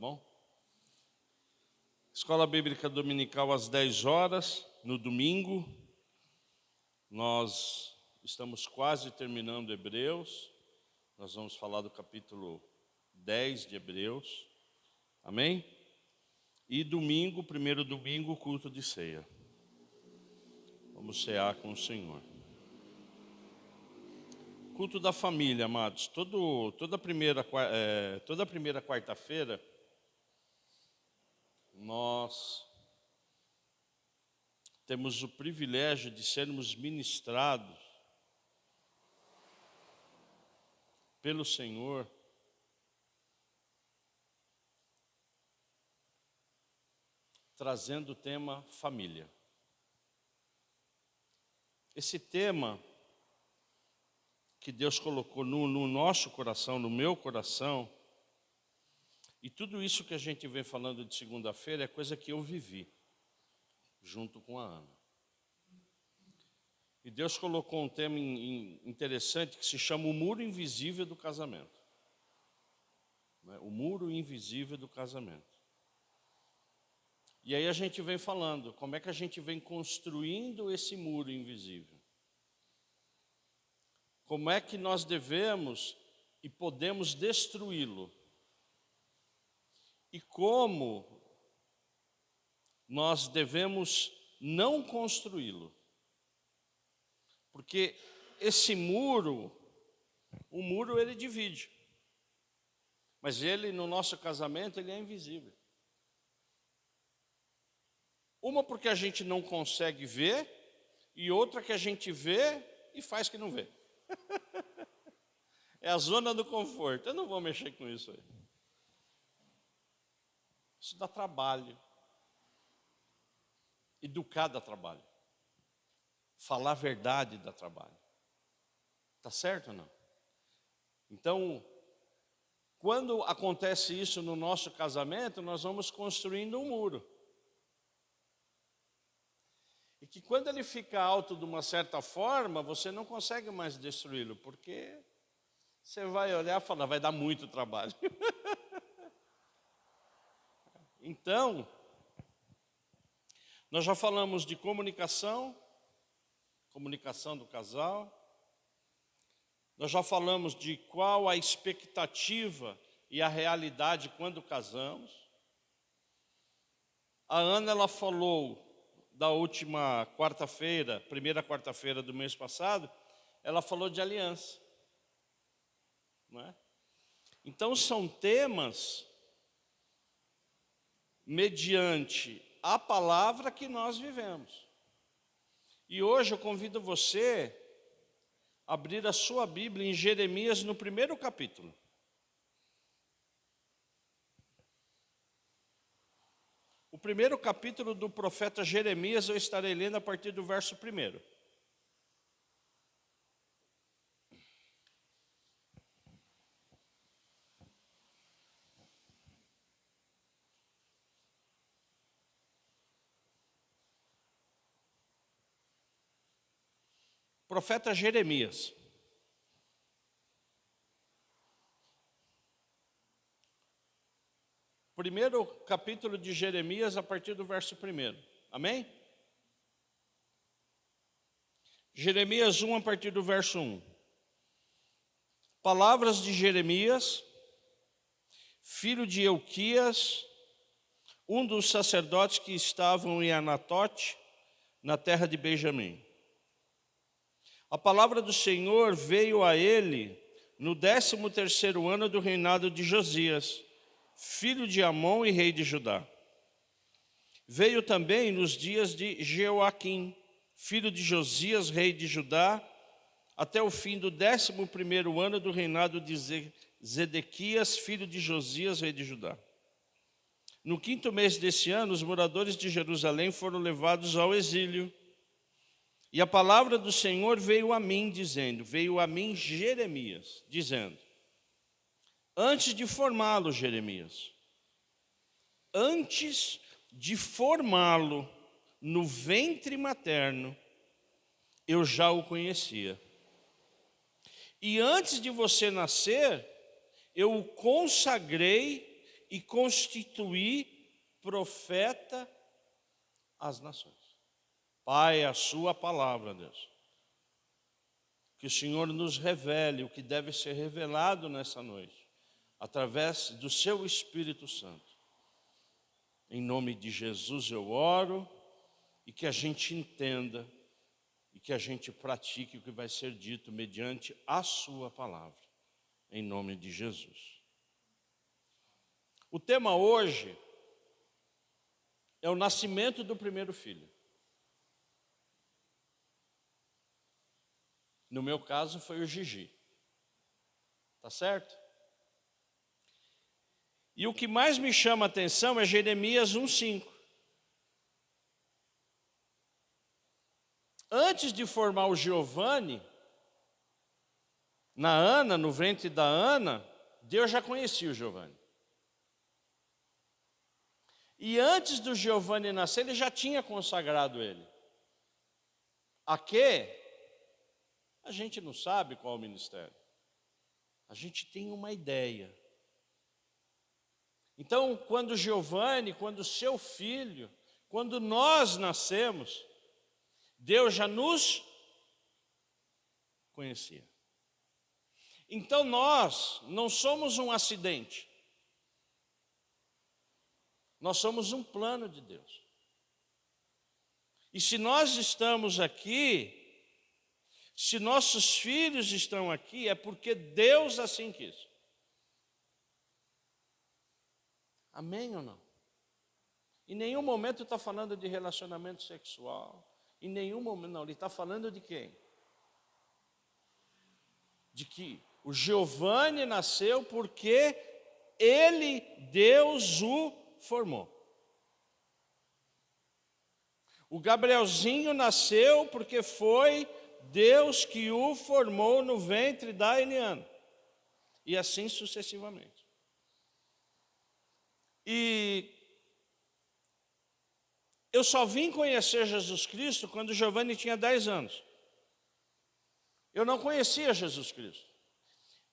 bom? Escola Bíblica Dominical às 10 horas, no domingo. Nós estamos quase terminando Hebreus. Nós vamos falar do capítulo 10 de Hebreus. Amém? E domingo, primeiro domingo, culto de ceia. Vamos cear com o Senhor. Culto da família, amados. Toda primeira quarta-feira, nós temos o privilégio de sermos ministrados pelo Senhor trazendo o tema família. Esse tema que Deus colocou no nosso coração, no meu coração, e tudo isso que a gente vem falando de segunda-feira é coisa que eu vivi, junto com a Ana. E Deus colocou um tema interessante que se chama o muro invisível do casamento. O muro invisível do casamento. E aí a gente vem falando, como é que a gente vem construindo esse muro invisível? Como é que nós devemos e podemos destruí-lo? E como nós devemos não construí-lo? Porque esse muro, o muro ele divide. Mas ele, no nosso casamento, ele é invisível. Uma porque a gente não consegue ver, e outra que a gente vê e faz que não vê. É a zona do conforto. Eu não vou mexer com isso aí. Isso dá trabalho. Educar dá trabalho. Falar a verdade dá trabalho. Tá certo ou não? Então, quando acontece isso no nosso casamento, nós vamos construindo um muro. E que quando ele fica alto de uma certa forma, você não consegue mais destruí-lo, porque você vai olhar e falar, vai dar muito trabalho. Então, nós já falamos de comunicação do casal. Nós já falamos de qual a expectativa e a realidade quando casamos. A Ana, ela falou da última quarta-feira, primeira quarta-feira do mês passado, ela falou de aliança. Não é? Então são temas mediante a palavra que nós vivemos. E hoje eu convido você a abrir a sua Bíblia em Jeremias no primeiro capítulo. O primeiro capítulo do profeta Jeremias eu estarei lendo a partir do verso 1. Profeta Jeremias. Primeiro capítulo de Jeremias, a partir do verso 1. Amém? Jeremias 1, a partir do verso 1. Palavras de Jeremias, filho de Euquias, um dos sacerdotes que estavam em Anatote, na terra de Benjamim. A palavra do Senhor veio a ele no 13º ano do reinado de Josias, filho de Amon e rei de Judá. Veio também nos dias de Jeoaquim, filho de Josias, rei de Judá, até o fim do 11º ano do reinado de Zedequias, filho de Josias, rei de Judá. No 5º mês desse ano, os moradores de Jerusalém foram levados ao exílio. E a palavra do Senhor veio a mim, Jeremias, dizendo, antes de formá-lo, Jeremias, antes de formá-lo no ventre materno, eu já o conhecia. E antes de você nascer, eu o consagrei e constituí profeta às nações. Pai, a sua palavra, Deus. Que o Senhor nos revele o que deve ser revelado nessa noite, através do seu Espírito Santo. Em nome de Jesus eu oro, e que a gente entenda, e que a gente pratique o que vai ser dito mediante a sua palavra. Em nome de Jesus. O tema hoje é o nascimento do primeiro filho. No meu caso foi o Gigi. Tá certo? E o que mais me chama a atenção é Jeremias 1:5. Antes de formar o Giovanni, na Ana, no ventre da Ana, Deus já conhecia o Giovanni. E antes do Giovanni nascer, ele já tinha consagrado ele. A quê? A gente não sabe qual é o ministério. A gente tem uma ideia. Então, quando Giovanni, quando seu filho, quando nós nascemos, Deus já nos conhecia. Então nós não somos um acidente. Nós somos um plano de Deus. E se nós estamos aqui, se nossos filhos estão aqui, é porque Deus assim quis. Amém ou não? Em nenhum momento está falando de relacionamento sexual. Em nenhum momento, não. Ele está falando de quem? De que o Giovanni nasceu porque ele, Deus, o formou. O Gabrielzinho nasceu porque foi Deus que o formou no ventre da Eliana. E assim sucessivamente. E eu só vim conhecer Jesus Cristo quando Giovanni tinha 10 anos. Eu não conhecia Jesus Cristo.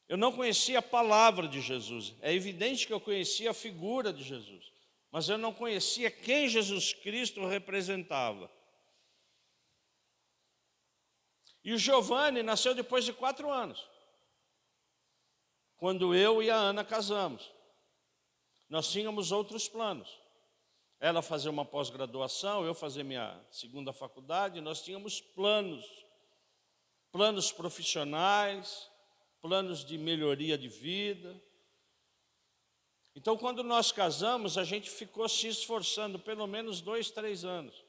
Eu não conhecia a palavra de Jesus. É evidente que eu conhecia a figura de Jesus. Mas eu não conhecia quem Jesus Cristo representava. E o Giovanni nasceu depois de 4 anos. Quando eu e a Ana casamos. Nós tínhamos outros planos. Ela fazer uma pós-graduação, eu fazer minha segunda faculdade. Nós tínhamos planos profissionais, planos de melhoria de vida. Então, quando nós casamos, a gente ficou se esforçando pelo menos 2, 3 anos.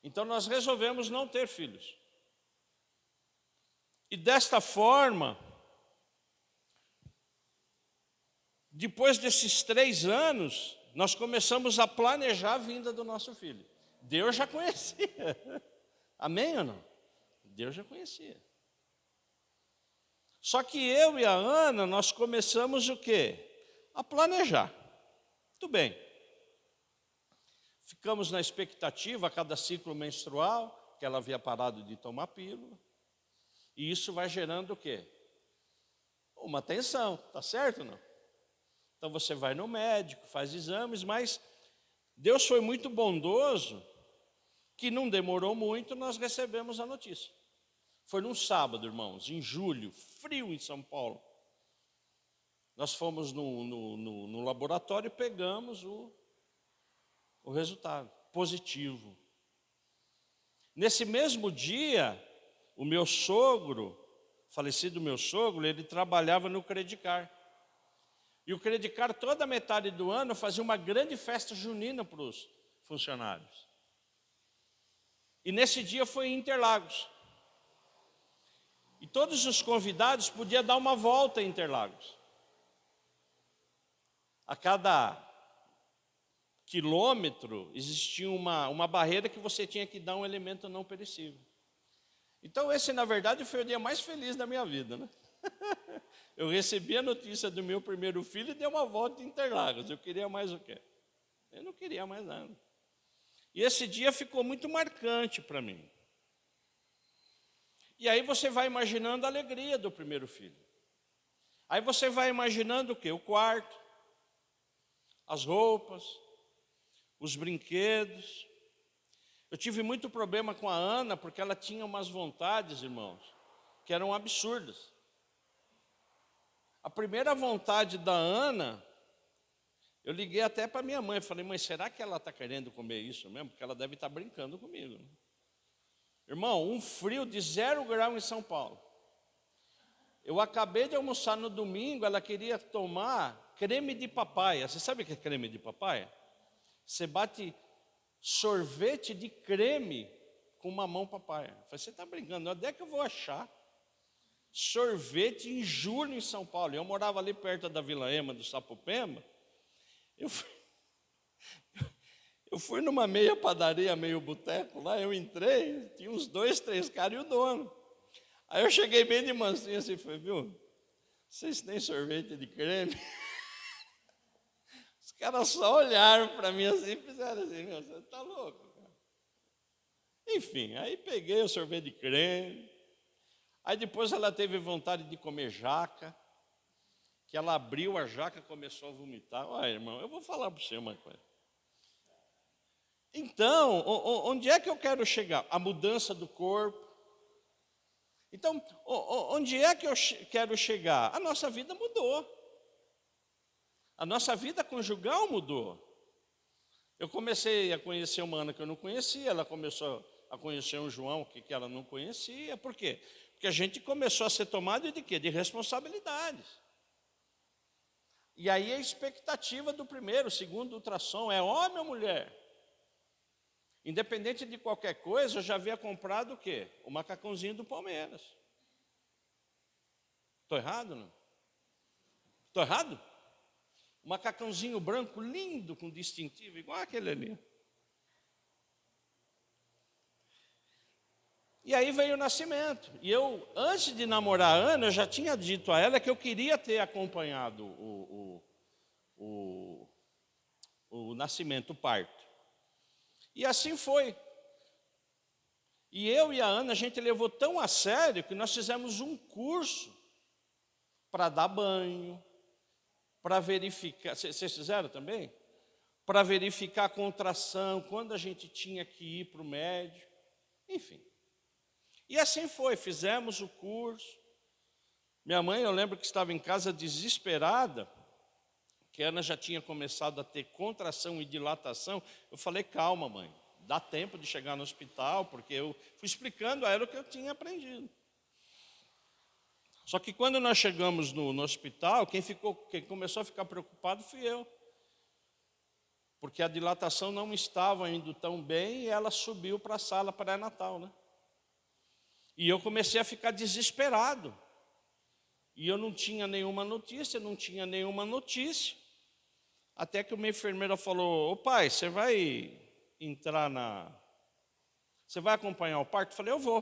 Então, nós resolvemos não ter filhos. E desta forma, depois desses 3 anos, nós começamos a planejar a vinda do nosso filho. Deus já conhecia. Amém ou não? Deus já conhecia. Só que eu e a Ana, nós começamos o quê? A planejar. Muito bem. Ficamos na expectativa a cada ciclo menstrual, que ela havia parado de tomar pílula. E isso vai gerando o quê? Uma tensão, tá certo ou não? Então você vai no médico, faz exames, mas Deus foi muito bondoso, que não demorou muito, nós recebemos a notícia. Foi num sábado, irmãos, em julho, frio em São Paulo. Nós fomos no laboratório e pegamos o resultado positivo. Nesse mesmo dia, o meu sogro, falecido meu sogro, ele trabalhava no Credicar. E o Credicar, toda a metade do ano, fazia uma grande festa junina para os funcionários. E nesse dia foi em Interlagos. E todos os convidados podiam dar uma volta em Interlagos. A cada quilômetro existia uma barreira que você tinha que dar um elemento não perecível. Então esse, na verdade, foi o dia mais feliz da minha vida, né? Eu recebi a notícia do meu primeiro filho e dei uma volta em Interlagos. Eu queria mais o quê? Eu não queria mais nada. E esse dia ficou muito marcante para mim. E aí você vai imaginando a alegria do primeiro filho. Aí você vai imaginando o quê? O quarto. as roupas, os brinquedos. Eu tive muito problema com a Ana, porque ela tinha umas vontades, irmãos, que eram absurdas. A primeira vontade da Ana, eu liguei até para minha mãe, falei, mãe, será que ela está querendo comer isso mesmo? Porque ela deve estar brincando comigo. Irmão, um frio de 0 grau em São Paulo. Eu acabei de almoçar no domingo, ela queria tomar creme de papaya. Você sabe o que é creme de papaya? Você bate sorvete de creme com mamão papaya. Eu falei, você está brincando, onde é que eu vou achar sorvete em julho em São Paulo? Eu morava ali perto da Vila Ema, do Sapopemba. Eu fui numa meia padaria, meio boteco lá, eu entrei, tinha uns 2, 3 caras e o dono. Aí eu cheguei bem de mansinho assim, falei, viu, vocês têm sorvete de creme? Os caras só olharam para mim assim e fizeram assim, meu, você está louco, cara. Enfim, aí peguei o sorvete de creme. Aí depois ela teve vontade de comer jaca, que ela abriu a jaca e começou a vomitar. Olha, irmão, eu vou falar para você uma coisa. Então, onde é que eu quero chegar? A mudança do corpo. Então, onde é que eu quero chegar? A nossa vida mudou. A nossa vida conjugal mudou. Eu comecei a conhecer uma Ana que eu não conhecia, ela começou a conhecer um João que ela não conhecia. Por quê? Porque a gente começou a ser tomado de quê? De responsabilidades. E aí a expectativa do primeiro, segundo ultrassom, é homem ou mulher? Independente de qualquer coisa, eu já havia comprado o quê? O macacãozinho do Palmeiras. Estou errado, não? Estou errado? Um macacãozinho branco lindo, com distintivo, igual aquele ali. E aí veio o nascimento. E eu, antes de namorar a Ana, eu já tinha dito a ela que eu queria ter acompanhado o nascimento, o parto. E assim foi. E eu e a Ana, a gente levou tão a sério que nós fizemos um curso para dar banho, para verificar. Vocês fizeram também? Para verificar a contração, quando a gente tinha que ir para o médico. Enfim. E assim foi, fizemos o curso. Minha mãe, eu lembro que estava em casa desesperada, que a Ana já tinha começado a ter contração e dilatação. Eu falei, calma, mãe, dá tempo de chegar no hospital, porque eu fui explicando a ela o que eu tinha aprendido. Só que quando nós chegamos no hospital, quem começou a ficar preocupado fui eu. Porque a dilatação não estava indo tão bem e ela subiu para a sala pré-natal, né? E eu comecei a ficar desesperado. E eu não tinha nenhuma notícia, Até que uma enfermeira falou, ô pai, você vai acompanhar o parto? Eu falei, eu vou.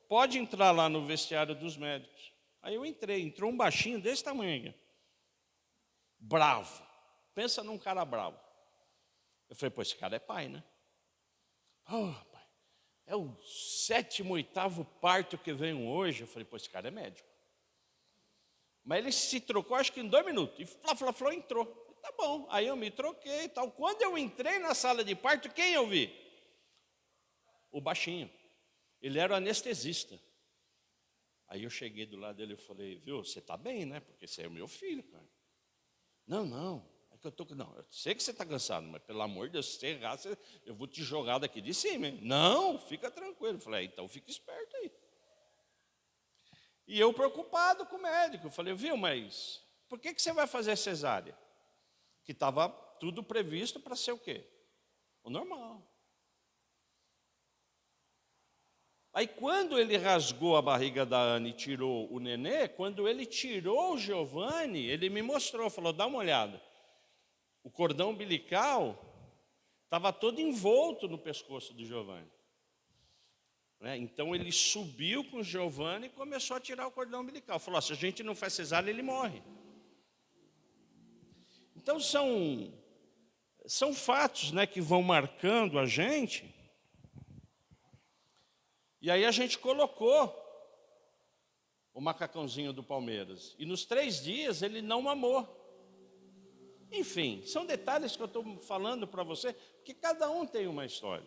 Pode entrar lá no vestiário dos médicos. Aí eu entrei, entrou um baixinho desse tamanho. Bravo. Pensa num cara bravo. Eu falei, pô, esse cara é pai, né? Oh, pai, é o 7º, 8º parto que venho hoje. Eu falei, pô, esse cara é médico. Mas ele se trocou, acho que em 2 minutos. E flá, entrou. Tá bom, aí eu me troquei e tal. Quando eu entrei na sala de parto, quem eu vi? O baixinho. Ele era o anestesista. Aí eu cheguei do lado dele e falei, viu, você está bem, né? Porque você é o meu filho, cara. Não, é que eu tô... Não, eu sei que você está cansado, mas pelo amor de Deus, se você errar, eu vou te jogar daqui de cima, hein? Não, fica tranquilo. Eu falei, então fica esperto aí. E eu preocupado com o médico. Eu falei, viu, mas por que você vai fazer cesárea? Que estava tudo previsto para ser o quê? O normal. Aí quando ele rasgou a barriga da Ana e tirou o nenê, quando ele tirou o Giovanni, ele me mostrou, falou, dá uma olhada. O cordão umbilical estava todo envolto no pescoço do Giovanni. Então ele subiu com o Giovanni e começou a tirar o cordão umbilical. Falou, se a gente não faz cesárea, ele morre. Então são fatos, que vão marcando a gente. E aí a gente colocou o macacãozinho do Palmeiras. E nos 3 dias ele não mamou. Enfim, são detalhes que eu estou falando para você, porque cada um tem uma história.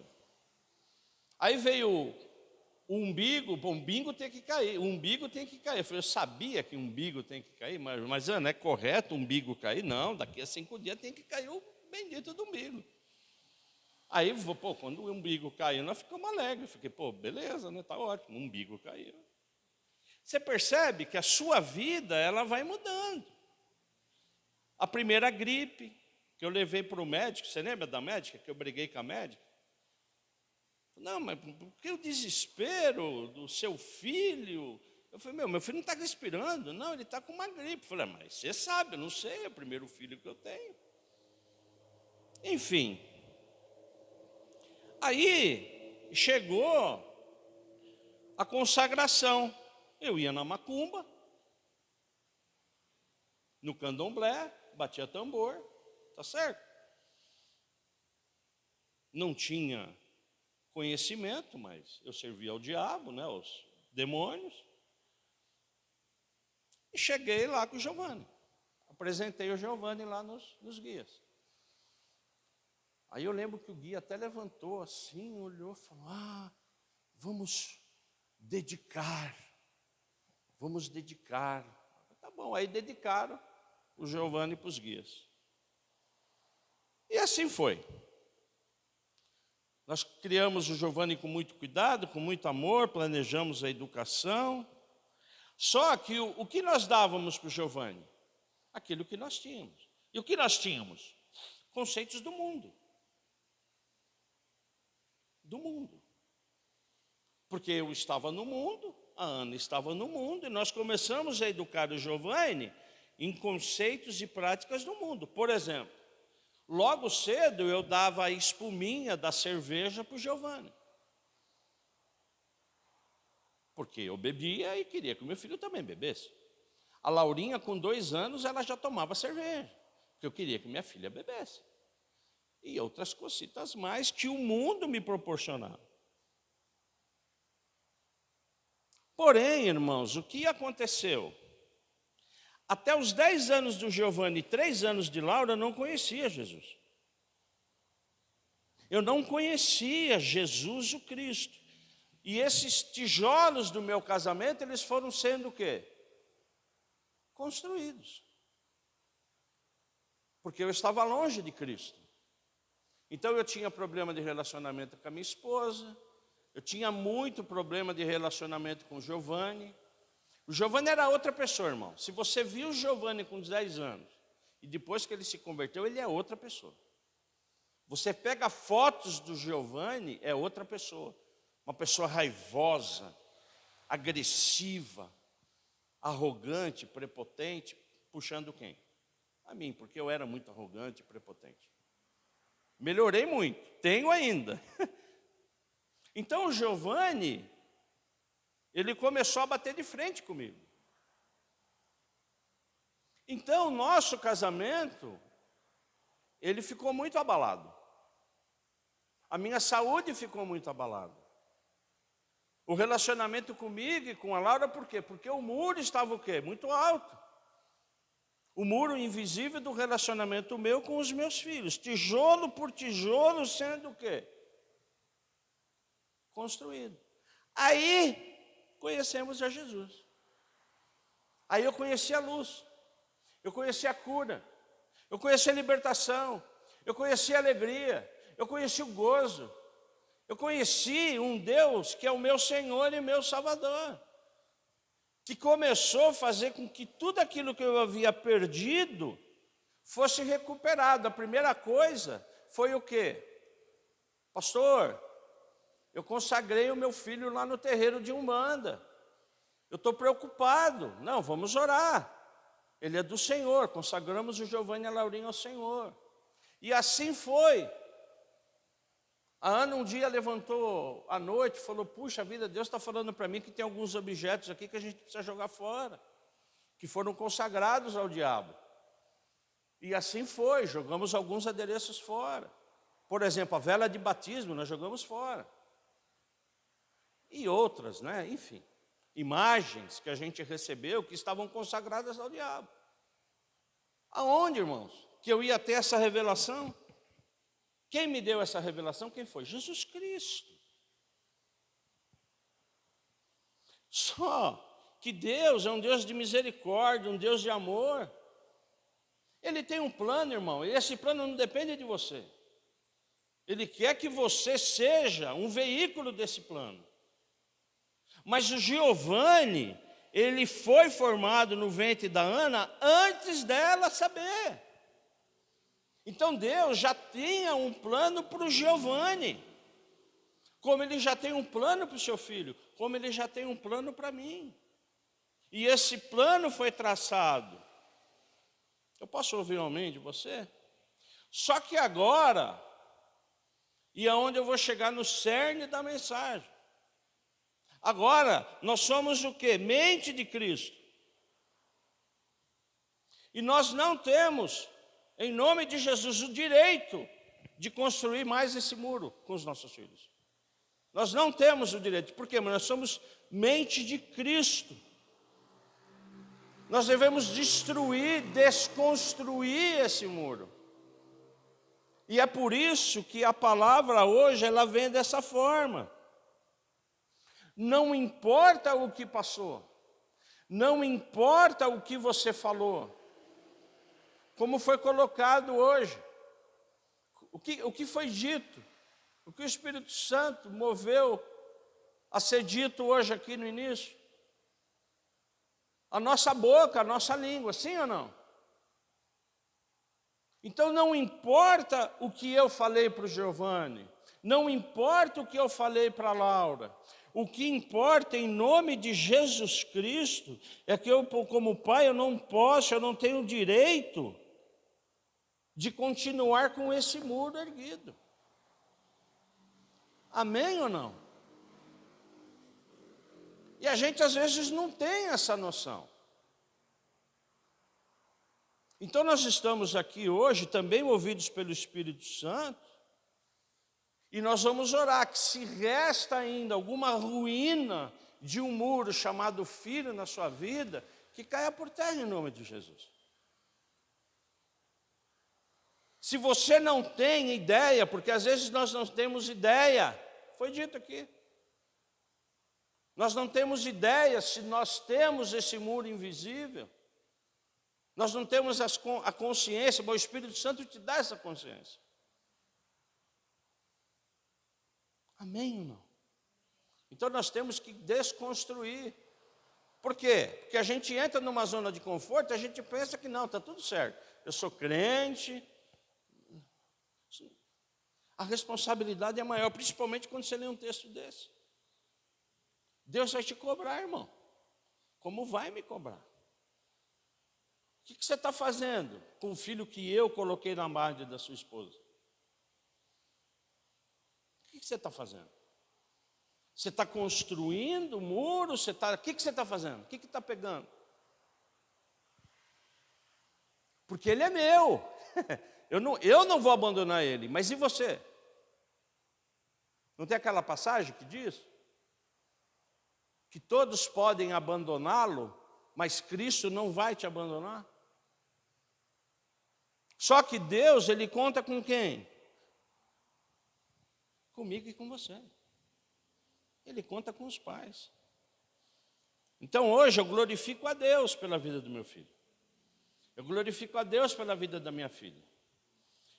Aí veio o umbigo, o umbigo tem que cair, o umbigo tem que cair. Eu falei, eu sabia que o umbigo tem que cair, mas Ana, é correto o umbigo cair? Não, daqui a 5 dias tem que cair o bendito do umbigo. Aí, pô, quando o umbigo caiu, nós ficamos alegres. Fiquei, pô, beleza, né? Tá ótimo, o umbigo caiu. Você percebe que a sua vida, ela vai mudando. A primeira gripe que eu levei para o médico, você lembra da médica, que eu briguei com a médica? Não, mas por que o desespero do seu filho? Eu falei, meu filho não está respirando. Não, ele está com uma gripe. Eu falei, mas você sabe, eu não sei, é o primeiro filho que eu tenho. Enfim. Aí chegou a consagração. Eu ia na macumba, no candomblé, batia tambor, tá certo? Não tinha conhecimento, mas eu servia ao diabo, né, aos demônios. E cheguei lá com o Giovanni. Apresentei o Giovanni lá nos guias. Aí eu lembro que o guia até levantou assim, olhou e falou, vamos dedicar. Tá bom, aí dedicaram o Giovanni para os guias. E assim foi. Nós criamos o Giovanni com muito cuidado, com muito amor, planejamos a educação. Só que o que nós dávamos para o Giovanni? Aquilo que nós tínhamos. E o que nós tínhamos? Conceitos do mundo. Do mundo. Porque eu estava no mundo, a Ana estava no mundo, e nós começamos a educar o Giovanni em conceitos e práticas do mundo. Por exemplo, logo cedo eu dava a espuminha da cerveja para o Giovanni. Porque eu bebia e queria que o meu filho também bebesse. A Laurinha, com 2 anos, ela já tomava cerveja, porque eu queria que minha filha bebesse. E outras cositas mais que o mundo me proporcionava. Porém, irmãos, o que aconteceu? Até os 10 anos do Giovanni e 3 anos de Laura, eu não conhecia Jesus. Eu não conhecia Jesus o Cristo. E esses tijolos do meu casamento, eles foram sendo o quê? Construídos. Porque eu estava longe de Cristo. Então eu tinha problema de relacionamento com a minha esposa, eu tinha muito problema de relacionamento com o Giovanni. O Giovanni era outra pessoa, irmão. Se você viu o Giovanni com 10 anos, e depois que ele se converteu, ele é outra pessoa. Você pega fotos do Giovanni, é outra pessoa. Uma pessoa raivosa, agressiva, arrogante, prepotente, puxando quem? A mim, porque eu era muito arrogante e prepotente. Melhorei muito, tenho ainda. Então o Giovanni, ele começou a bater de frente comigo. Então o nosso casamento, ele ficou muito abalado. A minha saúde ficou muito abalada. O relacionamento comigo e com a Laura, por quê? Porque o muro estava o quê? Muito alto. O muro invisível do relacionamento meu com os meus filhos. Tijolo por tijolo sendo o quê? Construído. Aí conhecemos a Jesus. Aí eu conheci a luz. Eu conheci a cura. Eu conheci a libertação. Eu conheci a alegria. Eu conheci o gozo. Eu conheci um Deus que é o meu Senhor e meu Salvador, que começou a fazer com que tudo aquilo que eu havia perdido fosse recuperado. A primeira coisa foi o quê? Pastor, eu consagrei o meu filho lá no terreiro de Umbanda. Eu estou preocupado. Não, vamos orar. Ele é do Senhor. Consagramos o Giovanni e a Laurinha ao Senhor. E assim foi. A Ana um dia levantou à noite e falou, puxa vida, Deus está falando para mim que tem alguns objetos aqui que a gente precisa jogar fora, que foram consagrados ao diabo. E assim foi, jogamos alguns adereços fora. Por exemplo, a vela de batismo nós jogamos fora. E outras, né? Enfim, imagens que a gente recebeu que estavam consagradas ao diabo. Aonde, irmãos? que eu ia ter essa revelação? Quem me deu essa revelação? Quem foi? Jesus Cristo. Só que Deus é um Deus de misericórdia, um Deus de amor. Ele tem um plano, irmão, e esse plano não depende de você. Ele quer que você seja um veículo desse plano. Mas o Giovanni, ele foi formado no ventre da Ana antes dela saber. Então Deus já tinha um plano para o Giovanni, como Ele já tem um plano para o seu filho, como Ele já tem um plano para mim. E esse plano foi traçado. Eu posso ouvir um amém de você? Só que agora, e aonde eu vou chegar no cerne da mensagem. Agora, nós somos o quê? Mente de Cristo. E nós não temos, em nome de Jesus, o direito de construir mais esse muro com os nossos filhos. Nós não temos o direito. Por quê? Porque nós somos mente de Cristo. Nós devemos destruir, desconstruir esse muro. E é por isso que a palavra hoje, ela vem dessa forma. Não importa o que passou, não importa o que você falou, como foi colocado hoje, o que foi dito, o que o Espírito Santo moveu a ser dito hoje aqui no início. A nossa boca, a nossa língua, sim ou não? Então não importa o que eu falei para o Giovanni, não importa o que eu falei para a Laura, o que importa em nome de Jesus Cristo é que eu, como pai, eu não tenho direito de continuar com esse muro erguido. Amém ou não? E a gente às vezes não tem essa noção. Então nós estamos aqui hoje, também movidos pelo Espírito Santo, e nós vamos orar que se resta ainda alguma ruína de um muro chamado filho na sua vida, que caia por terra em nome de Jesus. Se você não tem ideia, porque às vezes nós não temos ideia, foi dito aqui. Nós não temos ideia se nós temos esse muro invisível. Nós não temos a consciência, mas o Espírito Santo te dá essa consciência. Amém ou não? Então nós temos que desconstruir. Por quê? Porque a gente entra numa zona de conforto, a gente pensa que não, está tudo certo. Eu sou crente. A responsabilidade é maior, principalmente quando você lê um texto desse. Deus vai te cobrar, irmão. Como vai me cobrar? O que você está fazendo com o filho que eu coloquei na margem da sua esposa? O que você está fazendo? Você está construindo um muro? O que você está fazendo? O que está pegando? Porque ele é meu. Eu não vou abandonar ele, mas e você? Não tem aquela passagem que diz que todos podem abandoná-lo, mas Cristo não vai te abandonar? Só que Deus, Ele conta com quem? Comigo e com você. Ele conta com os pais. Então hoje eu glorifico a Deus pela vida do meu filho. Eu glorifico a Deus pela vida da minha filha.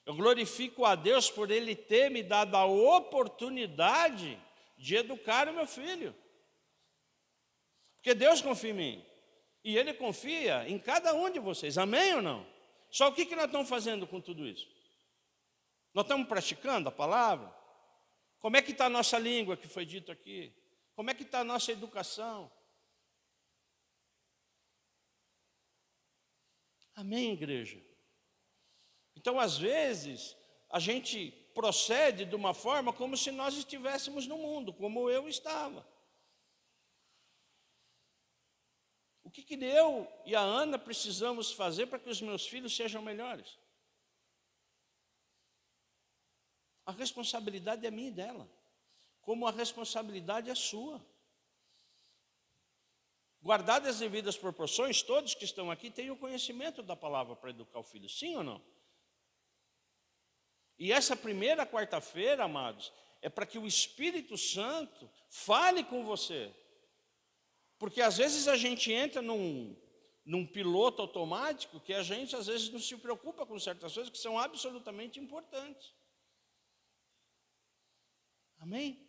Eu glorifico a Deus por Ele ter me dado a oportunidade de educar o meu filho. Porque Deus confia em mim. E Ele confia em cada um de vocês. Amém ou não? Só o que nós estamos fazendo com tudo isso? Nós estamos praticando a palavra? Como é que está a nossa língua, que foi dito aqui? Como é que está a nossa educação? Amém, igreja? Então, às vezes, a gente procede de uma forma como se nós estivéssemos no mundo, como eu estava. O que eu e a Ana precisamos fazer para que os meus filhos sejam melhores? A responsabilidade é minha e dela, como a responsabilidade é sua. Guardadas as devidas proporções, todos que estão aqui têm o conhecimento da palavra para educar o filho, sim ou não? E essa primeira quarta-feira, amados, é para que o Espírito Santo fale com você. Porque às vezes a gente entra num piloto automático que a gente às vezes não se preocupa com certas coisas que são absolutamente importantes. Amém?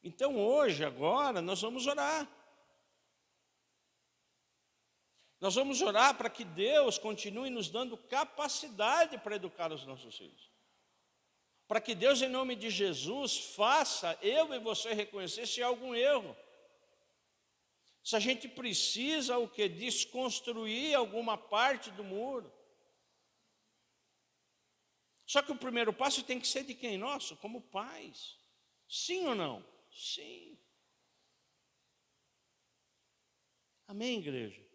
Então hoje, agora, nós vamos orar. Nós vamos orar para que Deus continue nos dando capacidade para educar os nossos filhos. Para que Deus, em nome de Jesus, faça eu e você reconhecer se há algum erro. Se a gente precisa o quê? Desconstruir alguma parte do muro. Só que o primeiro passo tem que ser de quem? Nosso, como pais. Sim ou não? Sim. Amém, igreja?